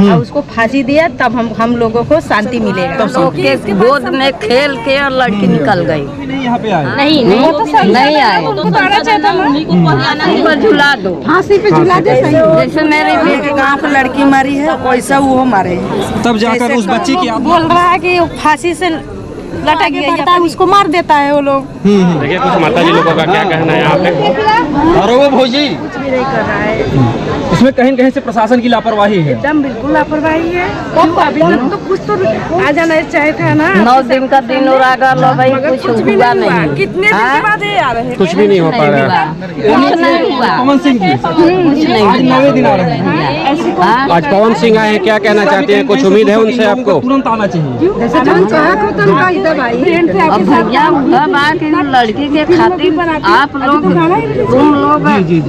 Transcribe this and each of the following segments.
और उसको फांसी दिया, तब हम लोगों को शांति मिलेगा। लोग के गोद में खेल के और लड़की निकल गई। यहाँ पे आए नहीं आए, झुला दो, फांसी पे झुला दे। जैसे मेरे बेटे गाँव की लड़की मारी है वैसा वो मारे। तब जाकर उस बच्ची की बोल रहा है कि फांसी से लटक गया, उसको मार देता है वो लोग। देखिए कुछ माता जी लोगों का क्या कहना है यहाँ पे। और वो भौजी कुछ भी नहीं कर रहा है, इसमें कहीं कहीं से प्रशासन की लापरवाही है। एकदम बिल्कुल लापरवाही है। अभी तक तो कुछ तो आ जाना चाहिए था ना। 9 दिन का दिन और आगा लो भाई, कुछ भी हुआ नहीं हुआ। नहीं। कितने दिन के बाद ये आ रहे हैं? कुछ भी नहीं हो पा रहा है। कुछ नहीं हुआ, पवन सिंह जी कुछ नहीं आज हुआ। 9वें दिन आ रहे हैं। आज पवन सिंह आए हैं, क्या कहना चाहते हैं? कुछ उम्मीद है उनसे आपको? तुरंत आना चाहिए। अब भैया हुआ बात लड़की के खातिर आप लोग तुम लोग जी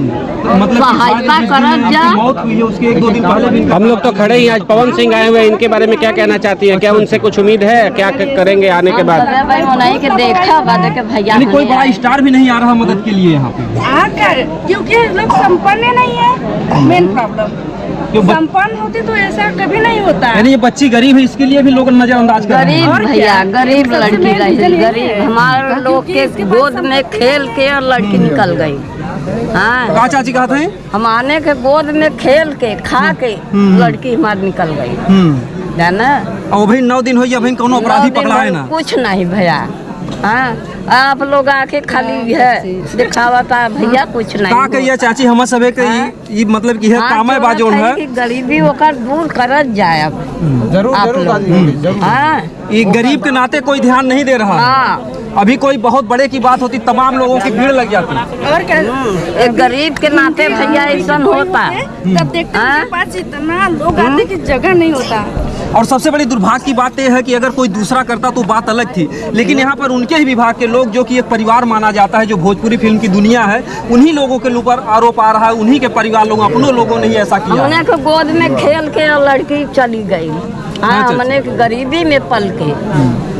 मतलब सहायता करत जा। मौत हुई है उसके 1-2 दिन पहले भी। हम लोग तो खड़े ही, आज पवन सिंह आए हुए हैं, इनके बारे में क्या कहना चाहती हैं? क्या उनसे कुछ उम्मीद है? क्या करेंगे आने के बाद? भाई नहीं के देखा बाद के भैया यानी कोई बड़ा स्टार भी नहीं आ रहा मदद के लिए यहाँ पे। आकर, क्योंकि लोग संपन्न नहीं है, मेन प्रॉब्लम। संपन्न होती तो ऐसा कभी नहीं होता। यानी ये बच्ची गरीब है, इसके लिए भी लोग नजरअंदाज कर रहे हैं। गरीब भैया, गरीब लड़की रही, गरीब हमारे लोग के गोद में खेल के और लड़की निकल गई। हाँ, कहा चाची कहा था? हम आने के गोद में खेल के खा के लड़की हमारी निकल गई, जाना। और भाई 9 दिन हो गया, भाई कोनो अपराधी पकड़ा है ना? कुछ नहीं भैया। हाँ, आप लोग आके खाली है दिखावा था भैया, कुछ नहीं। का कहिए चाची, हम सब एक ये मतलब की है कामे बाजोन है कि गरीबी होकर दूर करत जाए। अब जरूर हाँ, ये गरीब के नाते कोई ध्यान नहीं दे रहा। हाँ, अभी कोई बहुत बड़े की बात होती तमाम लोगों की भीड़ लग जाती। और क्या, एक गरीब के नाते भैया ऐसा होता। तब देखते हैं पास इतना लोग आते की जगह नहीं होता। और सबसे बड़ी दुर्भाग्य की बात यह है कि अगर कोई दूसरा करता तो बात अलग थी, लेकिन यहाँ पर उनके ही विभाग के लोग, जो कि एक परिवार माना जाता है, जो भोजपुरी फिल्म की दुनिया है, उन्हीं लोगों के ऊपर आरोप आ रहा है। उन्हीं के परिवार लोग, अपनों लोगों ने ही ऐसा किया। हमने के गोद में खेल के और लड़की चली गई। हाँ, हमने के गरीबी में पल के,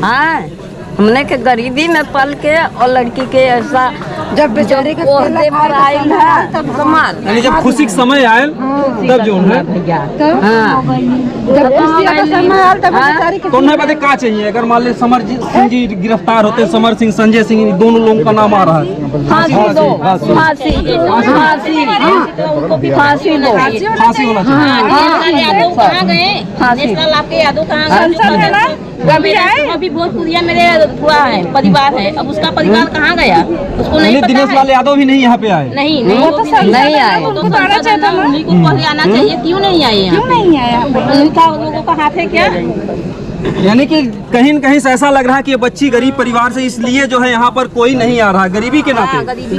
हाँ, हमने के गरीबी में पल के और लड़की के ऐसा जब बेचारे के ओहदे पर आयल है तब कमाल। यानी जब खुशी के समय आयल तब जो है भैया, कौन है बातें का चाहिए? अगर मान ली समर सिंह जी गिरफ्तार होते, समर सिंह, संजय सिंह, दोनों लोगों का नाम आ रहा है। फांसी दो, फांसी, फांसी, फांसी दो, फांसी होना चाहिए। यादव कहाँ गए? फांसी। नेशनल आपके यादव कहाँ गए? संसद है ना, कभी आए? अभी भोजपुरिया मेरे हुआ है, परिवार है, अब उसका परिवार कहाँ गया? उसको नहीं पता दिनेश है। लाल यादव भी नहीं यहाँ पे आए। नहीं नहीं आए। तो उन्हीं को पहले आना चाहिए। क्यों नहीं आए यहाँ? क्यों नहीं आया? उनका लोगों का हाथ है क्या? यानी कि कहीं न कहीं से ऐसा लग रहा है कि ये बच्ची गरीब परिवार से, इसलिए जो है यहाँ पर कोई नहीं आ रहा गरीबी के नाते।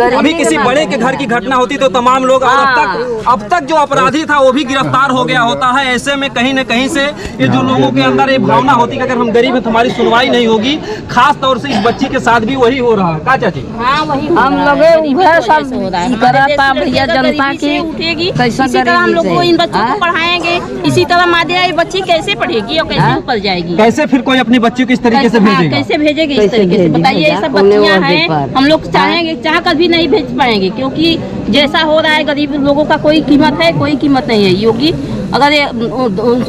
अभी किसी बड़े के घर की घटना होती तो तमाम लोग, अब तक जो अपराधी था वो भी गिरफ्तार हो गया होता है। ऐसे में कहीं न कहीं से ये जो लोगों के अंदर ये भावना होती कि अगर हम गरीब हैं तो हमारी सुनवाई नहीं होगी। खास तौर से इस बच्ची के साथ भी वही हो रहा है। का चाची? हाँ, वही हम लोग सब कराता भैया जनता की उठेगी। कैसा इसी तरह हम लोग को इन बच्चों को हाँ? पढ़ाएंगे, इसी तरह माध्यम ये बच्ची कैसे पढ़ेगी और कैसे ऊपर जाएगी? कैसे फिर कोई अपनी बच्ची को इस तरीके से भेजेगा? कैसे भेजेगी इस कैसे तरीके से? भेजेगी? बताइए, ये सब उन्हें बच्चियां वो हैं, बेकार। हम लोग चाहेंगे, चाह कर भी नहीं भेज पाएंगे, क्योंकि जैसा हो रहा है गरीब लोगों का कोई कीमत है, कोई कीमत नहीं है। योगी अगर ये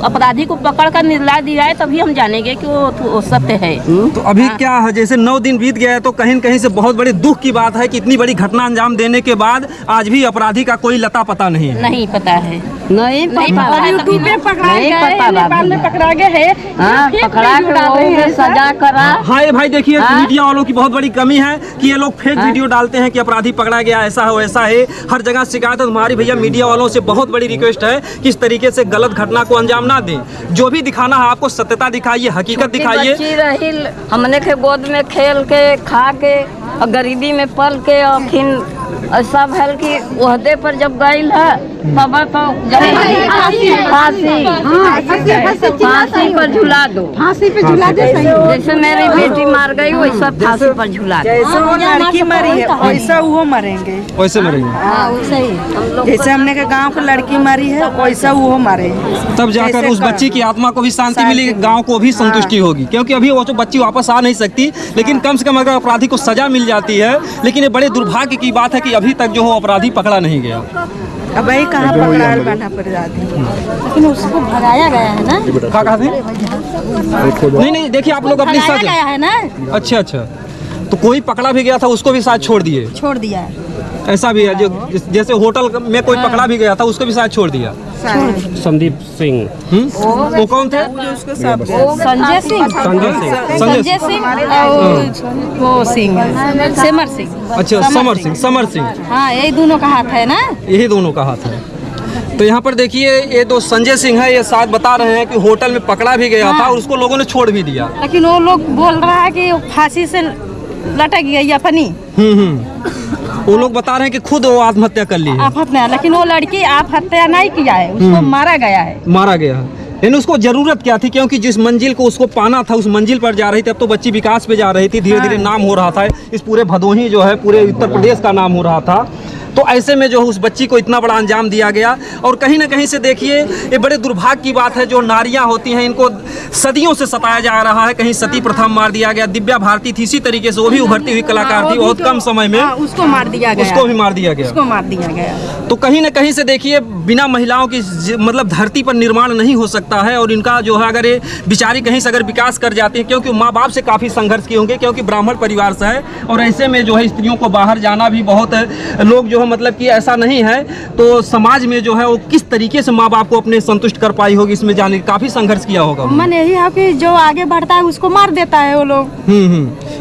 अपराधी को पकड़ कर निर्णय दिया है तभी हम जानेंगे कि वो सत्य है। तो अभी क्या है, जैसे 9 दिन बीत गया है तो कहीं न कहीं से बहुत बड़े दुख की बात है कि इतनी बड़ी घटना अंजाम देने के बाद आज भी अपराधी का कोई लता पता नहीं है। नहीं पता है, नहीं पता, यूट्यूब पे पकड़ा नहीं गया पता है, नेपाल में पकड़ा गया है। हाँ, फेक पकड़ा वीडियो डाल रहे के हैं सजा करा। हाँ ये भाई देखिए, हाँ? मीडिया वालों की बहुत बड़ी कमी है कि ये लोग फेक वीडियो डालते हैं कि अपराधी पकड़ा गया, ऐसा है वैसा है, हर जगह शिकायत है। तुम्हारी भैया मीडिया वालों से बहुत बड़ी रिक्वेस्ट है कि इस तरीके से गलत घटना को अंजाम ना दें। जो भी दिखाना है आपको सत्यता दिखाइए, हकीकत दिखाइए। बच्ची रही, हमने के गोद में खेल के खा के और गरीबी में पल के और फिर ऐसा भल की ओहदे पर जब गई है तब तो फांसी पर झुला दो, फांसी पे झुला दे। जैसे मेरी बेटी मार गई वैसा फांसी पर झुला दो। जैसे वो लड़की मरी है वैसा वो मरेंगे। वैसे मरेंगे। हाँ, वैसे ही हम लोग जैसे हमने के गांव की लड़की मरी है वैसा वो मरे। तब जाकर उस बच्ची की आत्मा को भी शांति मिलेगी, गांव को भी संतुष्टि होगी। क्योंकि अभी वो तो बच्ची वापस आ नहीं सकती, लेकिन कम से कम अगर अपराधी को सजा मिल जाती है। लेकिन ये बड़े दुर्भाग्य की बात है कि अभी तक जो हो अपराधी पकड़ा नहीं गया। अब वही कहाँ पकड़ाड़ बांधा पड़ जाती है, लेकिन उसको भगाया गया है ना। कहाँ से? नहीं देखिए आप लोग अपनी भगाया गया है ना। अच्छा तो कोई पकड़ा भी गया था उसको भी साथ छोड़ दिए? छोड़ दिया है। ऐसा भी है जो जैसे होटल में कोई पकड़ा भी गया था उसको भी साथ छोड़ दिया? संदीप सिंह वो कौन थे? संजय सिंह और वो सिंह समर सिंह। अच्छा समर सिंह। हाँ यही दोनों का हाथ है ना। यही दोनों का हाथ है। तो यहाँ पर देखिए ये दो संजय सिंह है, ये साथ बता रहे हैं कि होटल में पकड़ा भी गया था और उसको लोगों ने छोड़ भी दिया, लेकिन वो लोग बोल रहा है कि फांसी से लटक गई अपनी। वो लोग बता रहे हैं कि खुद वो आत्महत्या कर ली है। आत्महत्या, लेकिन वो लड़की आत्महत्या नहीं किया है, उसको मारा गया है। मारा गया है। लेकिन उसको जरूरत क्या थी, क्योंकि जिस मंजिल को उसको पाना था उस मंजिल पर जा रही थी। अब तो बच्ची विकास पे जा रही थी, धीरे धीरे नाम हो रहा था, इस पूरे भदोही जो है पूरे उत्तर प्रदेश का नाम हो रहा था। तो ऐसे में जो उस बच्ची को इतना बड़ा अंजाम दिया गया। और कहीं ना कहीं से देखिए ये बड़े दुर्भाग्य की बात है, जो नारियां होती हैं इनको सदियों से सताया जा रहा है। कहीं सती प्रथा मार दिया गया, दिव्या भारती थी इसी तरीके से, वो भी उभरती हुई कलाकार थी, बहुत कम समय में उसको मार दिया गया। उसको भी मार दिया गया। तो कहीं ना कहीं से देखिए बिना महिलाओं की मतलब धरती पर निर्माण नहीं हो सकता है। और इनका जो है अगर ये बिचारी कहीं से अगर विकास कर जाती है, क्योंकि माँ बाप से काफ़ी संघर्ष किए होंगे, क्योंकि ब्राह्मण परिवार से है। और ऐसे में जो है स्त्रियों को बाहर जाना भी बहुत लोग जो है मतलब कि ऐसा नहीं है, तो समाज में जो है वो किस तरीके से माँ बाप को अपने संतुष्ट कर पाई होगी, इसमें जाने काफ़ी संघर्ष किया होगा। मन यही है कि जो आगे बढ़ता है उसको मार देता है वो लोग।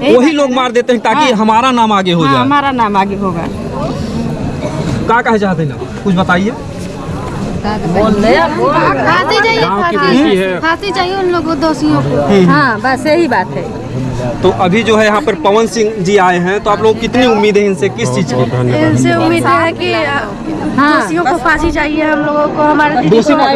वही लोग मार देते हैं ताकि हमारा नाम आगे हो जाए। हमारा नाम आगे होगा। क्या कहे चाहते हैं, कुछ बताइए। फांसी चाहिए उन लोगों दोषियों को। हाँ बस यही बात है। तो अभी जो है यहाँ पर पवन सिंह जी आए हैं, तो आप लोग कितनी उम्मीद है इनसे, किस चीज़ की? इनसे उम्मीद है कि दोषियों को फांसी चाहिए, हम लोगों को हमारे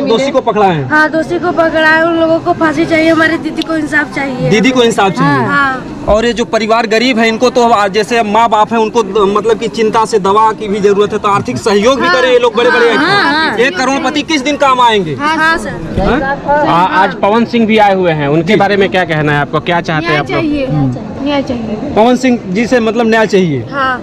दोषी को पकड़ा है। हाँ दोषी को पकड़ा है, उन लोगों को फांसी चाहिए, हमारी दीदी को इंसाफ चाहिए। दीदी को इंसाफ चाहिए। हाँ। और ये जो परिवार गरीब है इनको तो जैसे माँ बाप है उनको मतलब कि चिंता से दवा की भी जरूरत है, तो आर्थिक सहयोग भी करें ये लोग बड़े बड़े। 1 करोड़पति किस दिन काम आएंगे? हाँ सर। आज पवन सिंह भी आए हुए हैं, उनके बारे में क्या कहना है आपको, क्या चाहते हैं आप लोग? न्याय चाहिए। पवन सिंह जी से मतलब न्याय चाहिए। हाँ।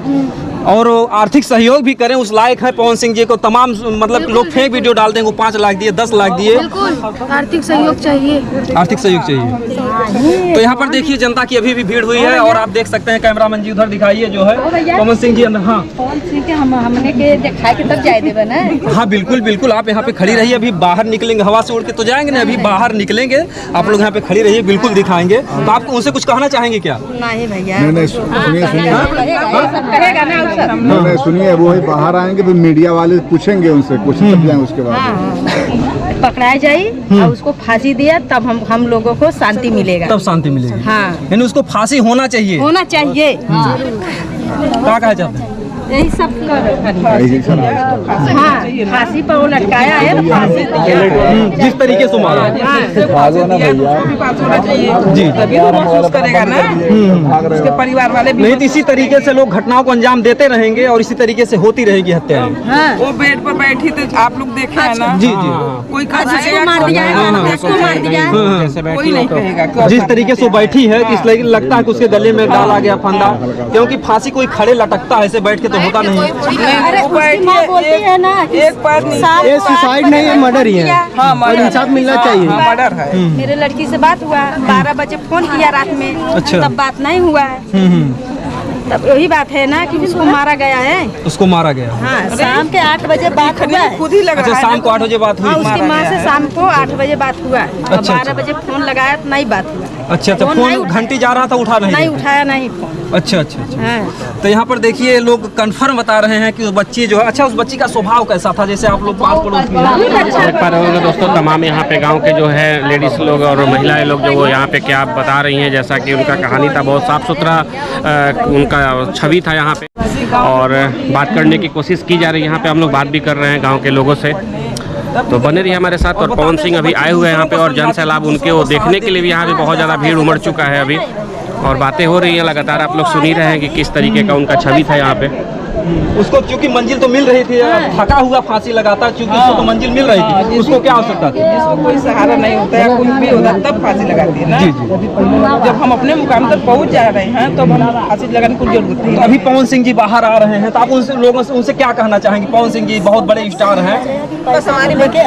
और आर्थिक सहयोग भी करें, उस लायक है पवन सिंह जी को। तमाम मतलब लोग फेक वीडियो डाल देंगे, 5 लाख दिए, 10 लाख दिए। बिल्कुल आर्थिक सहयोग चाहिए। आर्थिक सहयोग चाहिए। तो यहाँ पर देखिए जनता की अभी भी भीड़ हुई है, और आप देख सकते हैं कैमरामैन जी उधर दिखाइए जो है पवन सिंह जी अंदर। हाँ पवन सिंह के हमने के दिखाई के तब जाए देवे ना। हाँ बिल्कुल आप यहाँ पे खड़ी रहिए, अभी बाहर निकलेंगे, हवा से उड़ के तो जाएंगे ना, अभी बाहर निकलेंगे, आप लोग यहाँ पे खड़ी रहिए, बिल्कुल दिखाएंगे। तो आप उनसे कुछ कहना चाहेंगे क्या? नहीं भैया नहीं सुनिए, वो ही बाहर आएंगे तो मीडिया वाले पूछेंगे उनसे, क्वेश्चन तब जाएंगे उसके बाद। पकड़ाई जाए और उसको फांसी दिया, तब हम लोगों को शांति मिलेगा। तब शांति मिलेगी। हाँ यानी उसको फांसी होना चाहिए। क्या कहा जाता है? यही सब हाँ फांसी पर वो लटकाया है, फांसी जिस तरीके से मारा जी, तभी वो महसूस करेगा ना उसके परिवार वाले भी। नहीं तो इसी तरीके से लोग घटनाओं को अंजाम देते रहेंगे और इसी तरीके से होती रहेगी हत्याएं। वो बेड पर बैठी तो आप लोग देखे है ना। जी कोई मार दिया है, कोई नहीं कहेगा। जिस तरीके से वो बैठी है, इसलिए लगता है कि उसके गले में डाला गया फंदा, क्योंकि फांसी कोई खड़े लटकता है, ऐसे बैठ के तो होता नहीं। एक बार ये सुसाइड नहीं है, मर्डर ही है। हाँ और इंसाफ मिलना चाहिए। मर्डर है। मेरे लड़की से बात हुआ, 12 बजे फोन किया रात में। अच्छा। तब बात नहीं हुआ है। तब वही बात है ना कि उसको मारा गया है। उसको मारा गया। हाँ शाम के 8 बजे बात हुआ है। खुद ही लग अच्छा रहा है। शाम को 8 बजे बात हुई। हाँ उसकी माँ से शाम को 8 बजे बात हुआ। अच्छा, 12 बजे फोन लगाया तो नहीं बात हुआ। अच्छा फोन घंटी जा रहा था, उठा नहीं उठाया नहीं फोन। अच्छा। हाँ। तो यहाँ पर देखिए लोग कंफर्म बता रहे हैं कि उस बच्ची जो है, अच्छा उस बच्ची का स्वभाव कैसा था, जैसे आप लोग पास पड़ोस देख पा रहे होंगे दोस्तों, तमाम यहाँ पे गांव के जो है लेडीज लोग और महिलाएं लोग जो वो यहाँ पे क्या बता रही हैं, जैसा कि उनका कहानी था, बहुत साफ सुथरा उनका छवि था यहाँ पे, और बात करने की कोशिश की जा रही है। यहाँ पे हम लोग बात भी कर रहे हैं गाँव के लोगों से, तो बने रहिए हमारे साथ। और पवन सिंह अभी आए हुए हैं यहाँ पे, और जन सैलाब उनके वो देखने के लिए भी यहाँ पे बहुत ज़्यादा भीड़ उमड़ चुका है अभी, और बातें हो रही हैं लगातार। आप लोग सुन ही रहे हैं कि किस तरीके का उनका छवि था यहाँ पे। उसको क्योंकि मंजिल तो मिल रही थी, थका हुआ फांसी लगाता क्योंकि उसको तो मंजिल मिल रही थी, उसको क्या आवश्यकता थी? जिसको कोई सहारा नहीं होता या कुछ भी होता तब फांसी लगाती है ना। जी जी। जब हम अपने मुकाम तक पहुंच जा रहे हैं तो हम फांसी लगाने की जरूरत नहीं। अभी पवन सिंह जी बाहर आ रहे हैं तो आप उनसे लोगों से उनसे क्या कहना चाहेंगे? पवन सिंह जी बहुत बड़े स्टार हैं, बस हमारे बच्चे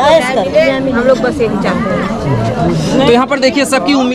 हम लोग बस यही चाहते हैं। तो यहाँ पर देखिए सबकी उम्मीद